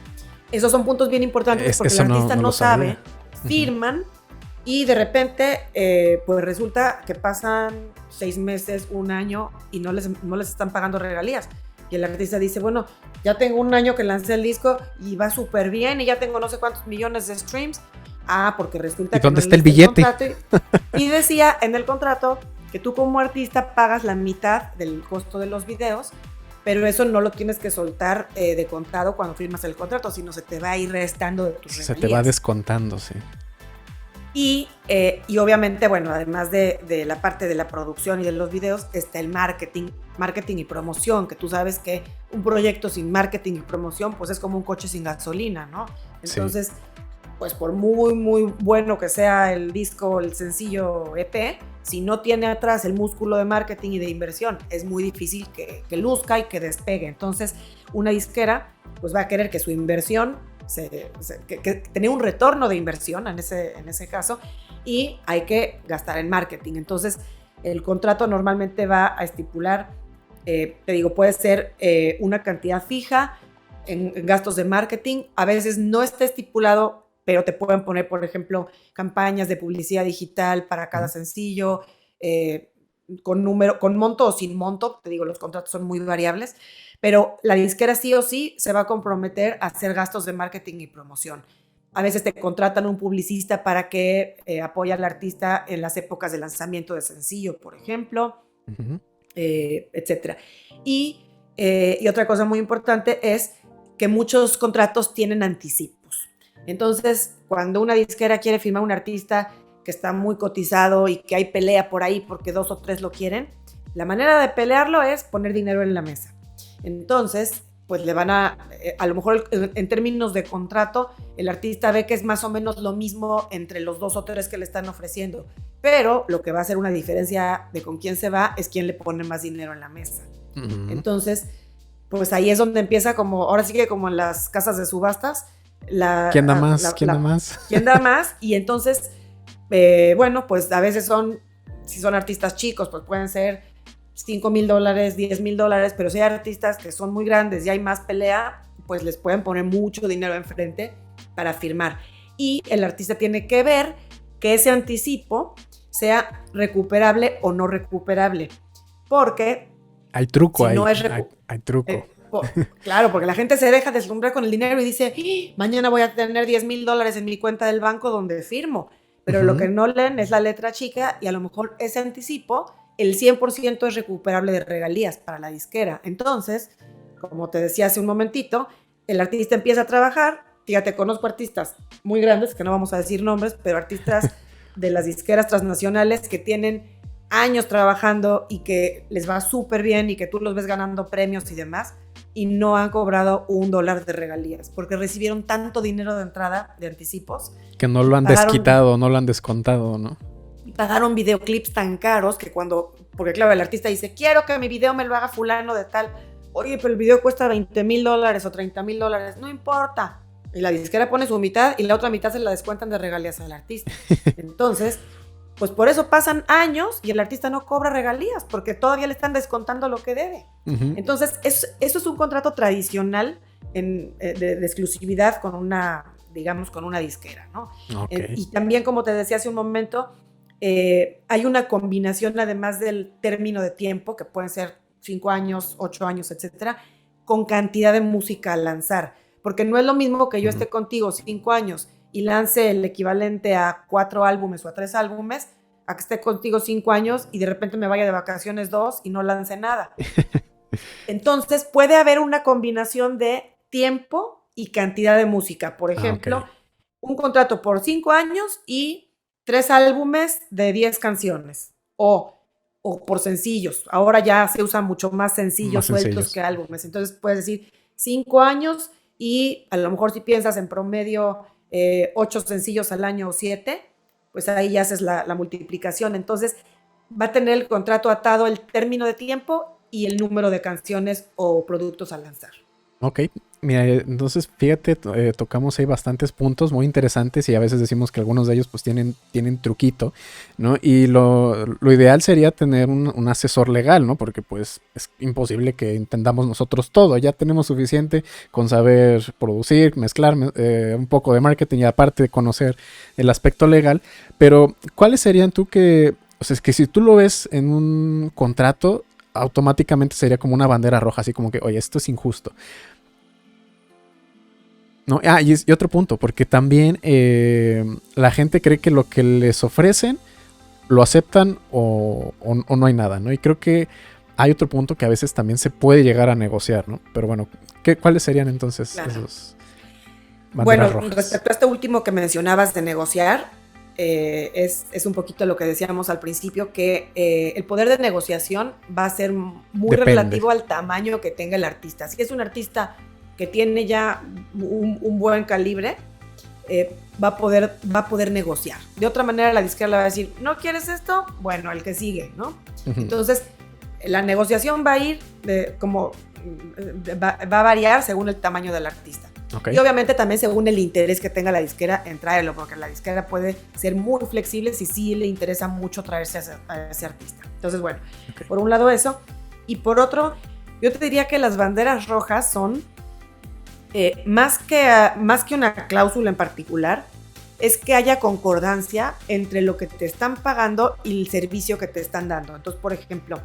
S2: Esos son puntos bien importantes porque el artista no sabe, firman y de repente pues resulta que pasan 6 meses, un año y no les están pagando regalías. Y el artista dice, bueno, ya tengo un año que lancé el disco y va súper bien y ya tengo no sé cuántos millones de streams. Porque resulta que
S1: ¿dónde está el billete?
S2: Y decía en el contrato que tú como artista pagas la mitad del costo de los videos, pero eso no lo tienes que soltar de contado cuando firmas el contrato, sino se te va a ir restando de tus regalías.
S1: Se te va descontando, sí.
S2: Y obviamente, bueno, además de la parte de la producción y de los videos, está el marketing y promoción, que tú sabes que un proyecto sin marketing y promoción, pues es como un coche sin gasolina, ¿no? Entonces, pues por muy, muy bueno que sea el disco, el sencillo EP, si no tiene atrás el músculo de marketing y de inversión, es muy difícil que luzca y que despegue. Entonces, una disquera, pues va a querer que su inversión que tenía un retorno de inversión en ese caso, y hay que gastar en marketing. Entonces el contrato normalmente va a estipular, te digo, puede ser una cantidad fija en gastos de marketing. A veces no está estipulado, pero te pueden poner, por ejemplo, campañas de publicidad digital para cada sencillo, con monto o sin monto. Te digo, los contratos son muy variables, pero la disquera sí o sí se va a comprometer a hacer gastos de marketing y promoción. A veces te contratan un publicista para que apoye al artista en las épocas de lanzamiento de sencillo, por ejemplo, etc. Y otra cosa muy importante es que muchos contratos tienen anticipos. Entonces, cuando una disquera quiere firmar a un artista que está muy cotizado y que hay pelea por ahí porque 2 o 3 lo quieren, la manera de pelearlo es poner dinero en la mesa. Entonces, pues le van a lo mejor en términos de contrato, el artista ve que es más o menos lo mismo entre los 2 o 3 que le están ofreciendo, pero lo que va a hacer una diferencia de con quién se va es quién le pone más dinero en la mesa. Entonces, pues ahí es donde empieza ahora sí que como en las casas de subastas,
S1: ¿quién da más? ¿Quién da más?
S2: ¿Quién da más? Y entonces, bueno, pues a veces si son artistas chicos, pues pueden ser $5,000, $10,000, pero si hay artistas que son muy grandes y hay más pelea, pues les pueden poner mucho dinero enfrente para firmar. y el artista tiene que ver que ese anticipo sea recuperable o no recuperable. Porque
S1: hay truco
S2: si
S1: ahí,
S2: no es
S1: hay truco.
S2: Claro, porque la gente se deja deslumbrar con el dinero y dice, mañana voy a tener $10,000 en mi cuenta del banco donde firmo. Pero lo que no leen es la letra chica y a lo mejor ese anticipo, el 100% es recuperable de regalías para la disquera. Entonces, como te decía hace un momentito, el artista empieza a trabajar. Fíjate, conozco artistas muy grandes, que no vamos a decir nombres, pero artistas de las disqueras transnacionales que tienen años trabajando y que les va súper bien y que tú los ves ganando premios y demás, y no han cobrado $1 de regalías, porque recibieron tanto dinero de entrada, de anticipos.
S1: Que no lo han desquitado, no lo han descontado, ¿no?
S2: Pagaron videoclips tan caros que porque claro, el artista dice, quiero que mi video me lo haga fulano de tal. Oye, pero el video cuesta $20,000 o $30,000, no importa. Y la disquera pone su mitad y la otra mitad se la descuentan de regalías al artista. Entonces, pues por eso pasan años y el artista no cobra regalías, porque todavía le están descontando lo que debe. Entonces, eso es un contrato tradicional de exclusividad con una, digamos, con una disquera, ¿no?
S1: Okay.
S2: Y también, como te decía hace un momento, hay una combinación, además del término de tiempo, que pueden ser 5 años, 8 años, etcétera, con cantidad de música a lanzar. Porque no es lo mismo que yo esté contigo 5 años y lance el equivalente a 4 álbumes o a 3 álbumes, a que esté contigo 5 años y de repente me vaya de vacaciones 2 y no lance nada. Entonces puede haber una combinación de tiempo y cantidad de música. Por ejemplo, un contrato por 5 años y 3 álbumes de 10 canciones. O por sencillos. Ahora ya se usan mucho más sencillos sueltos que álbumes. Entonces puedes decir 5 años y a lo mejor si piensas en promedio 8 sencillos al año o 7, pues ahí ya haces la multiplicación. Entonces va a tener el contrato atado el término de tiempo y el número de canciones o productos a lanzar.
S1: Ok, mira, entonces fíjate, tocamos ahí bastantes puntos muy interesantes y a veces decimos que algunos de ellos pues tienen truquito, ¿no? Y lo ideal sería tener un asesor legal, ¿no? Porque pues es imposible que entendamos nosotros todo, ya tenemos suficiente con saber producir, mezclar, un poco de marketing y aparte de conocer el aspecto legal, pero ¿cuáles serían tú que, o sea, es que si tú lo ves en un contrato, automáticamente sería como una bandera roja, así como que, oye, esto es injusto? No, y otro punto, porque también la gente cree que lo que les ofrecen lo aceptan o no hay nada, ¿no? Y creo que hay otro punto que a veces también se puede llegar a negociar, ¿no? Pero bueno, ¿cuáles serían entonces esos banderas rojas?
S2: Respecto a este último que mencionabas de negociar, es un poquito lo que decíamos al principio, que el poder de negociación va a ser muy relativo al tamaño que tenga el artista. Si es un artista que tiene ya un buen calibre, va a poder negociar. De otra manera, la disquera le va a decir, ¿no quieres esto? Bueno, el que sigue, ¿no? Entonces, la negociación va a ir va a variar según el tamaño del artista. Y obviamente también según el interés que tenga la disquera en traerlo, porque la disquera puede ser muy flexible si sí le interesa mucho traerse a ese artista. Entonces, bueno, por un lado eso. Y por otro, yo te diría que las banderas rojas son más que una cláusula en particular, es que haya concordancia entre lo que te están pagando y el servicio que te están dando. Entonces, por ejemplo,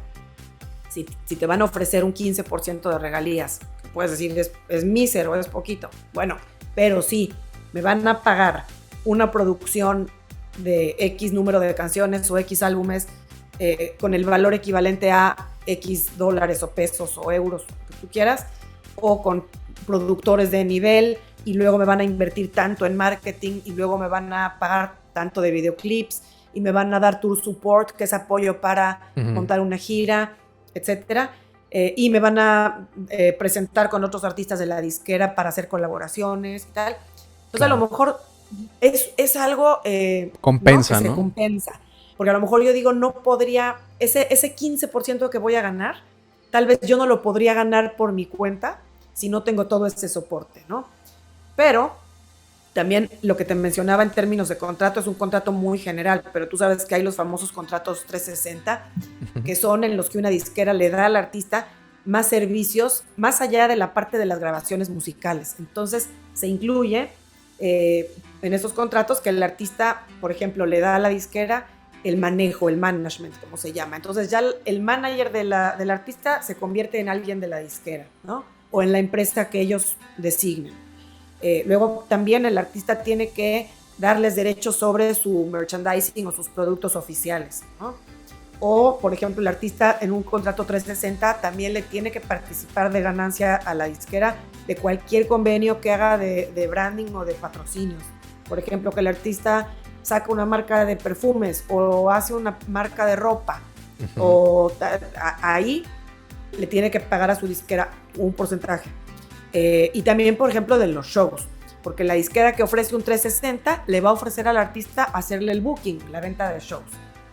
S2: si te van a ofrecer un 15% de regalías, puedes decir es mísero, es poquito. Bueno, pero sí, me van a pagar una producción de X número de canciones o X álbumes con el valor equivalente a X dólares o pesos o euros, lo que tú quieras, o con productores de nivel, y luego me van a invertir tanto en marketing y luego me van a pagar tanto de videoclips y me van a dar tour support, que es apoyo para montar una gira, etcétera, y me van a presentar con otros artistas de la disquera para hacer colaboraciones y tal. Entonces, a lo mejor es algo
S1: compensa,
S2: ¿no? Que
S1: ¿no?
S2: se compensa, porque a lo mejor yo digo, no podría, ese 15% que voy a ganar, tal vez yo no lo podría ganar por mi cuenta si no tengo todo ese soporte, ¿no? Pero también lo que te mencionaba en términos de contrato es un contrato muy general, pero tú sabes que hay los famosos contratos 360, que son en los que una disquera le da al artista más servicios, más allá de la parte de las grabaciones musicales. Entonces se incluye en esos contratos que el artista, por ejemplo, le da a la disquera el manejo, el management, como se llama. Entonces ya el manager del artista se convierte en alguien de la disquera, ¿no? O en la empresa que ellos designen. Luego también el artista tiene que darles derechos sobre su merchandising o sus productos oficiales, ¿no? O, por ejemplo, el artista en un contrato 360 también le tiene que participar de ganancia a la disquera de cualquier convenio que haga de branding o de patrocinios. Por ejemplo, que el artista saca una marca de perfumes o hace una marca de ropa, o ahí le tiene que pagar a su disquera un porcentaje. Y también, por ejemplo, de los shows, porque la disquera que ofrece un 360 le va a ofrecer al artista hacerle el booking, la venta de shows.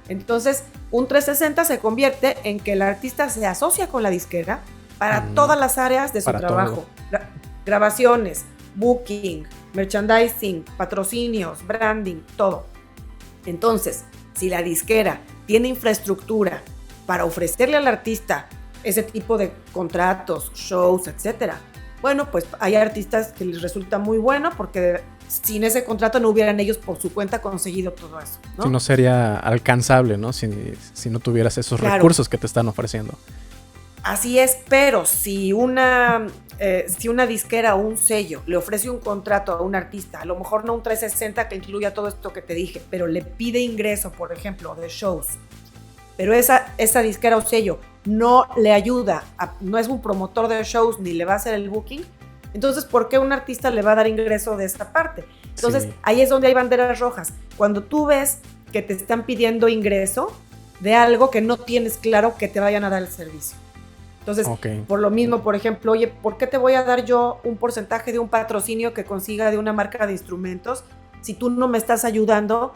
S2: Entonces, un 360 se convierte en que el artista se asocia con la disquera para todas las áreas de su trabajo. Grabaciones, booking, merchandising, patrocinios, branding, todo. Entonces, si la disquera tiene infraestructura para ofrecerle al artista ese tipo de contratos, shows, etcétera, bueno, pues hay artistas que les resulta muy bueno porque sin ese contrato no hubieran ellos por su cuenta conseguido todo eso, ¿no?
S1: Si no sería alcanzable, ¿no? Si no tuvieras esos recursos que te están ofreciendo.
S2: Así es, pero si una disquera o un sello le ofrece un contrato a un artista, a lo mejor no un 360 que incluya todo esto que te dije, pero le pide ingreso, por ejemplo, de shows, pero esa disquera o sello no le ayuda, no es un promotor de shows ni le va a hacer el booking, entonces, ¿por qué un artista le va a dar ingreso de esta parte? Entonces, ahí es donde hay banderas rojas. Cuando tú ves que te están pidiendo ingreso de algo que no tienes claro que te vayan a dar el servicio. Entonces, por lo mismo, por ejemplo, oye, ¿por qué te voy a dar yo un porcentaje de un patrocinio que consiga de una marca de instrumentos si tú no me estás ayudando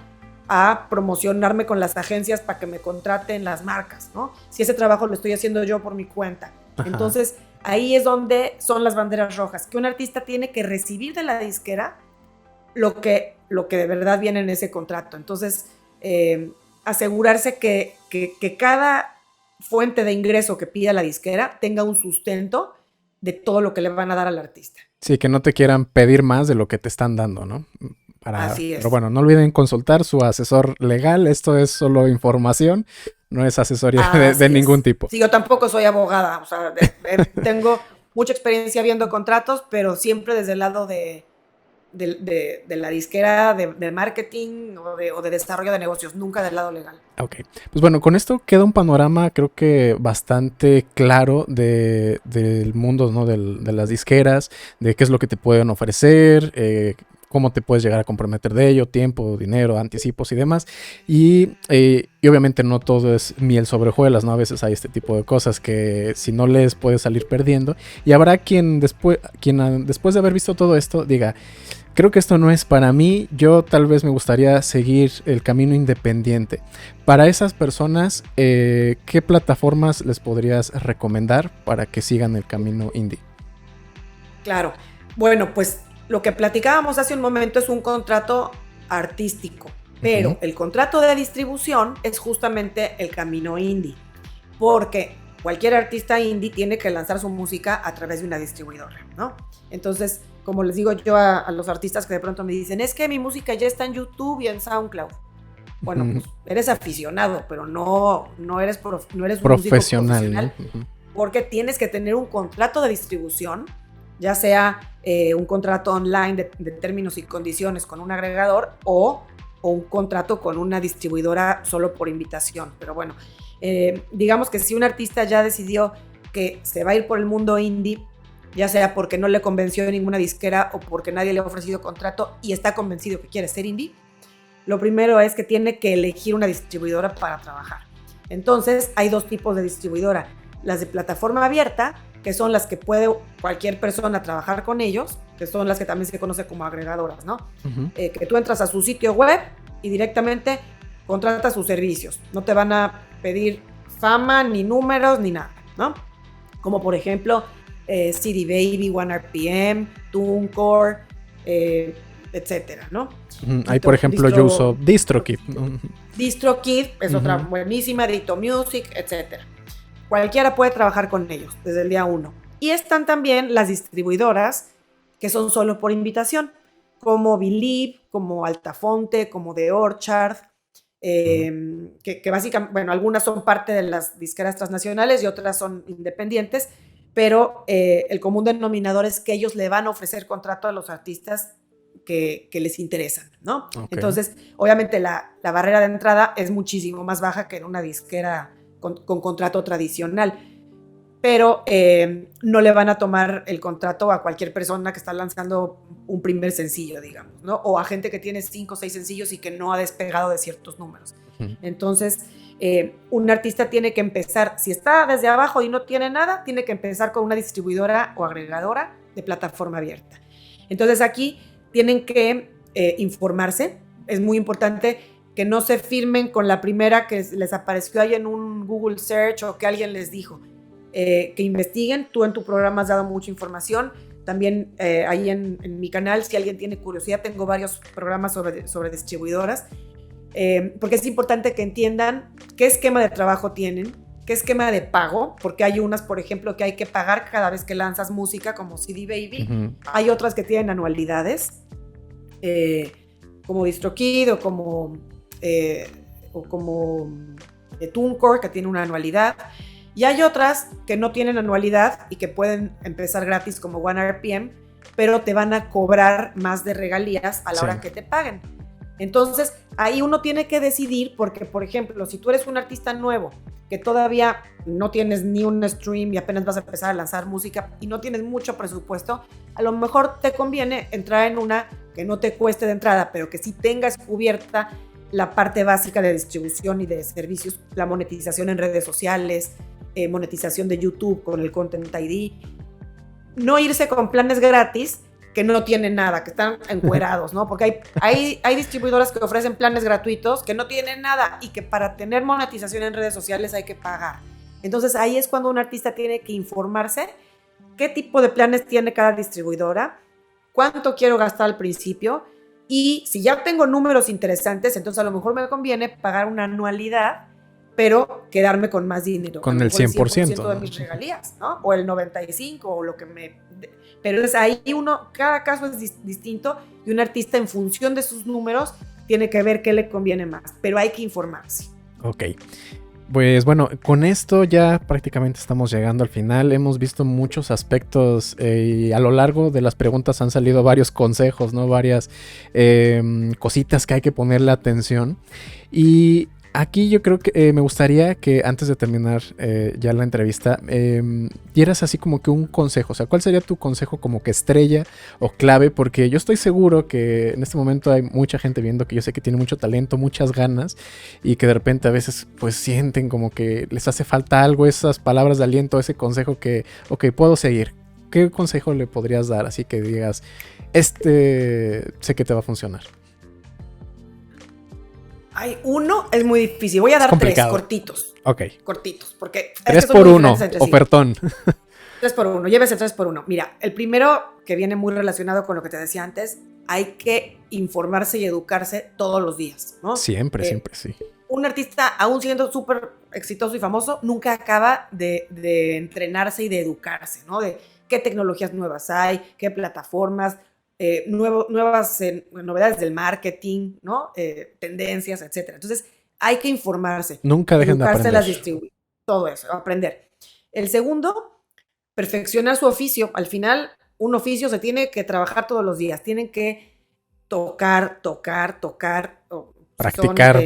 S2: a promocionarme con las agencias para que me contraten las marcas, ¿no? Si ese trabajo lo estoy haciendo yo por mi cuenta. Entonces, ahí es donde son las banderas rojas, que un artista tiene que recibir de la disquera lo que de verdad viene en ese contrato. Entonces, asegurarse que cada fuente de ingreso que pida la disquera tenga un sustento de todo lo que le van a dar al artista.
S1: Sí, que no te quieran pedir más de lo que te están dando, ¿no?
S2: Así es.
S1: Pero bueno, no olviden consultar su asesor legal. Esto es solo información, no es asesoría de ningún tipo.
S2: Sí, yo tampoco soy abogada. O sea, tengo mucha experiencia viendo contratos, pero siempre desde el lado de la disquera, de marketing o de desarrollo de negocios, nunca del lado legal.
S1: Ok, pues bueno, con esto queda un panorama creo que bastante claro del mundo, ¿no? De las disqueras, de qué es lo que te pueden ofrecer, cómo te puedes llegar a comprometer de ello, tiempo, dinero, anticipos y demás. Y obviamente no todo es miel sobre hojuelas, ¿no? A veces hay este tipo de cosas que si no lees puedes salir perdiendo. Y habrá quien después de haber visto todo esto diga, creo que esto no es para mí, yo tal vez me gustaría seguir el camino independiente. Para esas personas, ¿qué plataformas les podrías recomendar para que sigan el camino indie?
S2: Claro, bueno, pues lo que platicábamos hace un momento es un contrato artístico, pero el contrato de distribución es justamente el camino indie, porque cualquier artista indie tiene que lanzar su música a través de una distribuidora, ¿no? Entonces, como les digo yo a los artistas que de pronto me dicen, es que mi música ya está en YouTube y en SoundCloud. Bueno, pues eres aficionado, pero no eres un músico profesional, porque tienes que tener un contrato de distribución, ya sea un contrato online de términos y condiciones con un agregador o un contrato con una distribuidora solo por invitación. Pero bueno, digamos que si un artista ya decidió que se va a ir por el mundo indie, ya sea porque no le convenció ninguna disquera o porque nadie le ha ofrecido contrato y está convencido que quiere ser indie, lo primero es que tiene que elegir una distribuidora para trabajar. Entonces, hay dos tipos de distribuidora. Las de plataforma abierta, que son las que puede cualquier persona trabajar con ellos, que son las que también se conoce como agregadoras, ¿no? Que tú entras a su sitio web y directamente contratas sus servicios. No te van a pedir fama, ni números, ni nada, ¿no? Como por ejemplo, CD Baby, 1RPM, TuneCore, etcétera, ¿no?
S1: Ahí, por ejemplo, yo uso DistroKid.
S2: DistroKid es otra buenísima, Dito Music, etcétera. Cualquiera puede trabajar con ellos desde el día 1. Y están también las distribuidoras que son solo por invitación. como Believe, como Altafonte, como The Orchard, que básicamente, bueno, algunas son parte de las disqueras transnacionales y otras son independientes, pero el común denominador es que ellos le van a ofrecer contrato a los artistas que les interesan, ¿no?
S1: Okay.
S2: Entonces, obviamente la barrera de entrada es muchísimo más baja que en una disquera con contrato tradicional, pero no le van a tomar el contrato a cualquier persona que está lanzando un primer sencillo, digamos, ¿no? O a gente que tiene 5 o 6 sencillos y que no ha despegado de ciertos números. Entonces, un artista tiene que empezar, si está desde abajo y no tiene nada, tiene que empezar con una distribuidora o agregadora de plataforma abierta. Entonces, aquí tienen que informarse. Es muy importante que no se firmen con la primera que les apareció ahí en un Google Search o que alguien les dijo. Que investiguen. Tú en tu programa has dado mucha información. También ahí en mi canal, si alguien tiene curiosidad, tengo varios programas sobre distribuidoras, porque es importante que entiendan qué esquema de trabajo tienen, qué esquema de pago, porque hay unas, por ejemplo, que hay que pagar cada vez que lanzas música, como CD Baby. Hay otras que tienen anualidades, como DistroKid o como TuneCore, que tiene una anualidad. Y hay otras que no tienen anualidad y que pueden empezar gratis como OneRPM, pero te van a cobrar más de regalías a la hora que te paguen. Entonces, ahí uno tiene que decidir, porque, por ejemplo, si tú eres un artista nuevo, que todavía no tienes ni un stream y apenas vas a empezar a lanzar música y no tienes mucho presupuesto, a lo mejor te conviene entrar en una que no te cueste de entrada, pero que sí tengas cubierta la parte básica de distribución y de servicios, la monetización en redes sociales, monetización de YouTube con el Content ID. No irse con planes gratis que no tienen nada, que están encuerados, ¿no? Porque hay distribuidoras que ofrecen planes gratuitos que no tienen nada y que para tener monetización en redes sociales hay que pagar. Entonces ahí es cuando un artista tiene que informarse qué tipo de planes tiene cada distribuidora, cuánto quiero gastar al principio, y si ya tengo números interesantes, entonces a lo mejor me conviene pagar una anualidad, pero quedarme con más dinero.
S1: Con el 100%,
S2: de mis regalías, ¿no? O el 95%, o lo que me... Pero es ahí cada caso es distinto, y un artista en función de sus números tiene que ver qué le conviene más, pero hay que informarse.
S1: Ok. Pues bueno, con esto ya prácticamente estamos llegando al final. Hemos visto muchos aspectos y a lo largo de las preguntas han salido varios consejos, ¿no? Varias cositas que hay que ponerle atención. Y aquí yo creo que me gustaría que antes de terminar ya la entrevista dieras así como que un consejo. O sea, ¿cuál sería tu consejo como que estrella o clave? Porque yo estoy seguro que en este momento hay mucha gente viendo que yo sé que tiene mucho talento, muchas ganas, y que de repente a veces pues sienten como que les hace falta algo, esas palabras de aliento, ese consejo que, ok, puedo seguir. ¿Qué consejo le podrías dar? Así que digas, sé que te va a funcionar.
S2: Hay uno, es muy difícil. Voy a dar 3 cortitos.
S1: Ok.
S2: Cortitos, porque...
S1: 3 por 1, ofertón.
S2: 3 por 1, llévese 3 por 1. Mira, el primero, que viene muy relacionado con lo que te decía antes, hay que informarse y educarse todos los días, ¿no?
S1: Siempre, sí.
S2: Un artista, aún siendo súper exitoso y famoso, nunca acaba de entrenarse y de educarse, ¿no? De qué tecnologías nuevas hay, qué plataformas, nuevas novedades del marketing, ¿no? Tendencias, etc. Entonces, hay que informarse.
S1: Nunca dejen de aprender.
S2: Las distribuir, todo eso, aprender. El segundo, perfeccionar su oficio. Al final, un oficio se tiene que trabajar todos los días. Tienen que tocar.
S1: Practicar.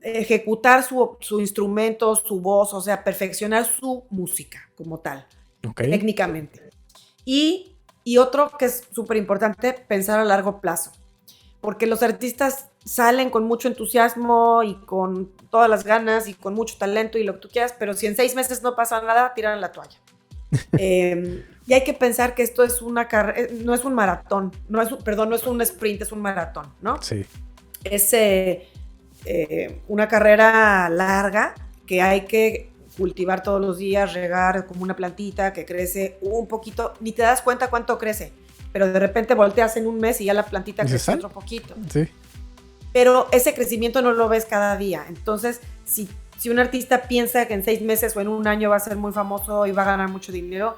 S2: Ejecutar su instrumento, su voz, o sea, perfeccionar su música como tal, técnicamente. Y otro que es súper importante, pensar a largo plazo, porque los artistas salen con mucho entusiasmo y con todas las ganas y con mucho talento y lo que tú quieras, pero si en 6 meses no pasa nada, tiran la toalla. Y hay que pensar que esto es una carrera, no es un maratón, no es un sprint, es un maratón, ¿no?
S1: Sí.
S2: Es una carrera larga que hay que cultivar todos los días, regar como una plantita que crece un poquito, ni te das cuenta cuánto crece, pero de repente volteas en un mes y ya la plantita crece otro poquito.
S1: Sí.
S2: Pero ese crecimiento no lo ves cada día. Entonces, si un artista piensa que en 6 meses o en un año va a ser muy famoso y va a ganar mucho dinero,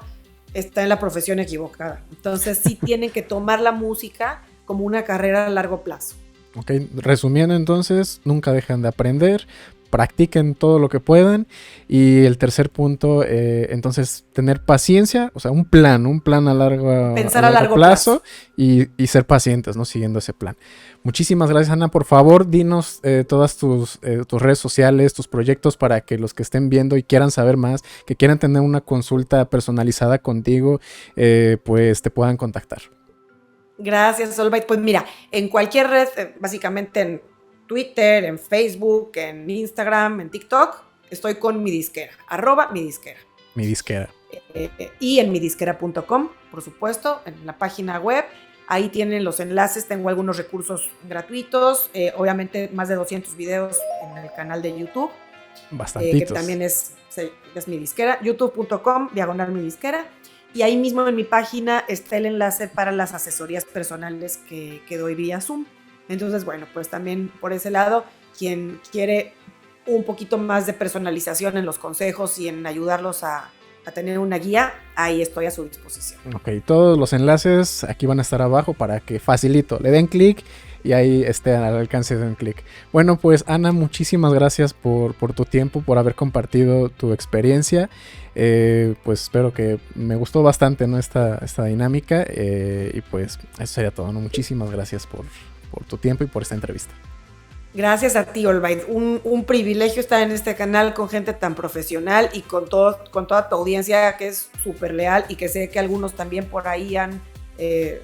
S2: está en la profesión equivocada. Entonces sí tienen que tomar la música como una carrera a largo plazo.
S1: Ok, resumiendo entonces, nunca dejan de aprender, practiquen todo lo que puedan. Y el tercer punto, entonces, tener paciencia, o sea, un plan a largo,
S2: Pensar a largo
S1: plazo. Y ser pacientes, ¿no? Siguiendo ese plan. Muchísimas gracias, Ana. Por favor, dinos todas tus redes sociales, tus proyectos, para que los que estén viendo y quieran saber más, que quieran tener una consulta personalizada contigo, pues te puedan contactar.
S2: Gracias, Albright. Pues mira, en cualquier red, básicamente en Twitter, en Facebook, en Instagram, en TikTok, estoy con Mi Disquera, @midisquera.
S1: Mi Disquera.
S2: Y en midisquera.com, por supuesto, en la página web. Ahí tienen los enlaces, tengo algunos recursos gratuitos, obviamente más de 200 videos en el canal de YouTube.
S1: Bastantitos.
S2: Que también es Mi Disquera, youtube.com/Mi Disquera. Y ahí mismo en mi página está el enlace para las asesorías personales que doy vía Zoom. Entonces, bueno, pues también por ese lado, quien quiere un poquito más de personalización en los consejos y en ayudarlos a tener una guía, ahí estoy a su disposición.
S1: Ok, todos los enlaces aquí van a estar abajo para que facilito le den clic y ahí esté al alcance de un clic. Bueno, pues Ana, muchísimas gracias por tu tiempo, por haber compartido tu experiencia. Pues espero que me gustó bastante, ¿no? esta dinámica, y pues eso sería todo, ¿no? Muchísimas gracias por tu tiempo y por esta entrevista.
S2: Gracias a ti, Albright. Un privilegio estar en este canal con gente tan profesional y con toda tu audiencia que es súper leal, y que sé que algunos también por ahí han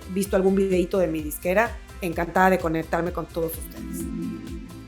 S2: visto algún videito de Mi Disquera. Encantada de conectarme con todos ustedes.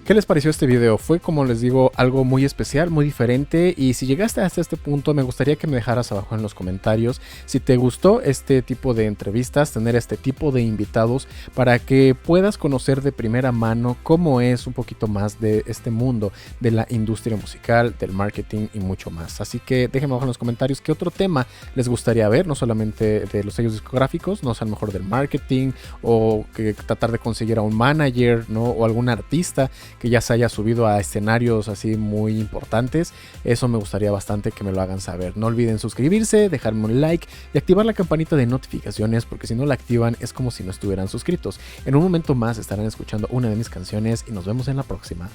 S1: ¿Qué les pareció este video? Fue, como les digo, algo muy especial, muy diferente, y si llegaste hasta este punto me gustaría que me dejaras abajo en los comentarios si te gustó este tipo de entrevistas, tener este tipo de invitados, para que puedas conocer de primera mano cómo es un poquito más de este mundo de la industria musical, del marketing y mucho más. Así que déjenme abajo en los comentarios qué otro tema les gustaría ver, no solamente de los sellos discográficos, no sé, a lo mejor del marketing, o que tratar de conseguir a un manager, ¿no? O algún artista que ya se haya subido a escenarios así muy importantes. Eso me gustaría bastante que me lo hagan saber. No olviden suscribirse, dejarme un like y activar la campanita de notificaciones, porque si no la activan es como si no estuvieran suscritos. En un momento más estarán escuchando una de mis canciones y nos vemos en la próxima.